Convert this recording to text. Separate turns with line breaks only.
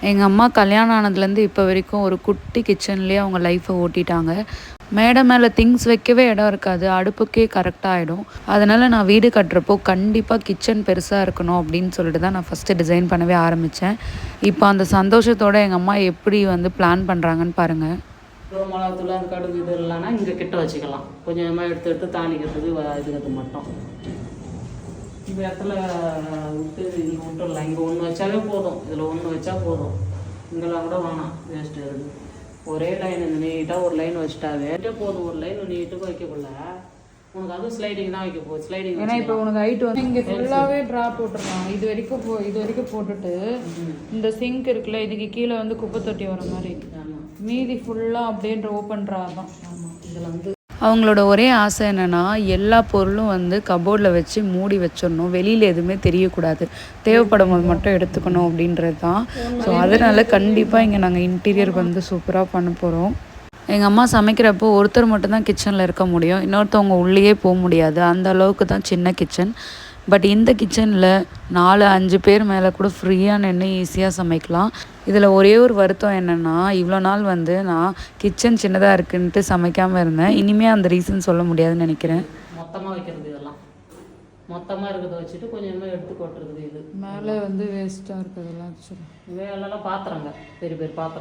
எங்கள் அம்மா கல்யாணம் ஆனதுலேருந்து இப்போ வரைக்கும் ஒரு குட்டி கிச்சன்லேயே அவங்க லைஃப்பை ஓட்டிட்டாங்க. மேடை மேலே திங்ஸ் வைக்கவே இடம் இருக்காது, அடுப்புக்கே கரெக்டாக ஆகிடும். அதனால் நான் வீடு கட்டுறப்போ கண்டிப்பாக கிச்சன் பெருசாக இருக்கணும் அப்படின்னு சொல்லிட்டு தான் நான் ஃபஸ்ட்டு டிசைன் பண்ணவே ஆரம்பித்தேன். இப்போ அந்த சந்தோஷத்தோடு எங்கள் அம்மா எப்படி பிளான் பண்ணுறாங்கன்னு பாருங்கள்.
மிளகாத்தூள் அது கடுகு இது இல்லைன்னா இங்கே கிட்ட வச்சுக்கலாம். கொஞ்சமாக எடுத்து தாளிக்கிறதுக்கு இதுக்கு மட்டும் இந்த இடத்துல விட்டு இங்கே விட்டுடலாம். இங்கே ஒன்று வச்சாலே போதும், இதில் ஒன்று வச்சா போதும். இங்கெல்லாம் கூட வேணாம், வேஸ்ட்டு இருக்குது. ஒரே லைன் இந்த நீட்டாக ஒரு லைன் வச்சுட்டாவே போதும். ஒரு லைன் நீட்டுக்கு வைக்கக்குள்ள உனக்கு அதுவும் ஸ்லைடிங் தான் வைக்க போகுது. ஸ்லைடிங்
ஏன்னா இப்போ உனக்கு ஹைட் வந்து இங்கே ஃபுல்லாகவே ட்ராப் போட்டுடலாம். இது வரைக்கும் போட்டுட்டு இந்த சிங்க் இருக்குல்ல, இதுக்கு கீழே குப்பை தொட்டி வர மாதிரி. மீதி ஃபுல்லாக அப்படின்ற ஓப்பன் ட்ரா தான்.
ஆமாம், இதில்
அவங்களோட ஒரே ஆசை என்னென்னா எல்லா பொருளும் கபோர்டில் வச்சு மூடி வச்சிடணும், வெளியில் எதுவுமே தெரியக்கூடாது, தேவைப்படும் போது மட்டும் எடுத்துக்கணும் அப்படின்றது தான். ஸோ அதனால் கண்டிப்பாக இங்கே நாங்கள் இன்டீரியர் சூப்பராக பண்ண போகிறோம். எங்கள் அம்மா சமைக்கிறப்போ ஒருத்தர் மட்டும்தான் கிச்சனில் இருக்க முடியும், இன்னொருத்தவங்க உள்ளேயே போக முடியாது. அந்த அளவுக்கு தான் சின்ன கிச்சன். பட் இந்த கிச்சனில் 4-5 பேர் மேலே கூட ஃப்ரீயாக நின்று ஈஸியாக சமைக்கலாம். இதில் ஒரே ஒரு வருத்தம் என்னென்னா, இவ்வளோ நாள் நான் கிச்சன் சின்னதாக இருக்குன்ட்டு சமைக்காமல் இருந்தேன். இனிமேல் அந்த ரீசன் சொல்ல முடியாதுன்னு நினைக்கிறேன்.
மொத்தமாக வைக்கிறது, இதெல்லாம் மொத்தமாக இருக்கிறத வச்சுட்டு கொஞ்சமாக எடுத்து கொட்டுறது. இது
மேலே வேஸ்ட்டாக இருக்கிறதெல்லாம் வச்சுருக்கோம்.
வேலைலாம் பாத்திரங்க, பெரிய பெரிய பாத்திரம்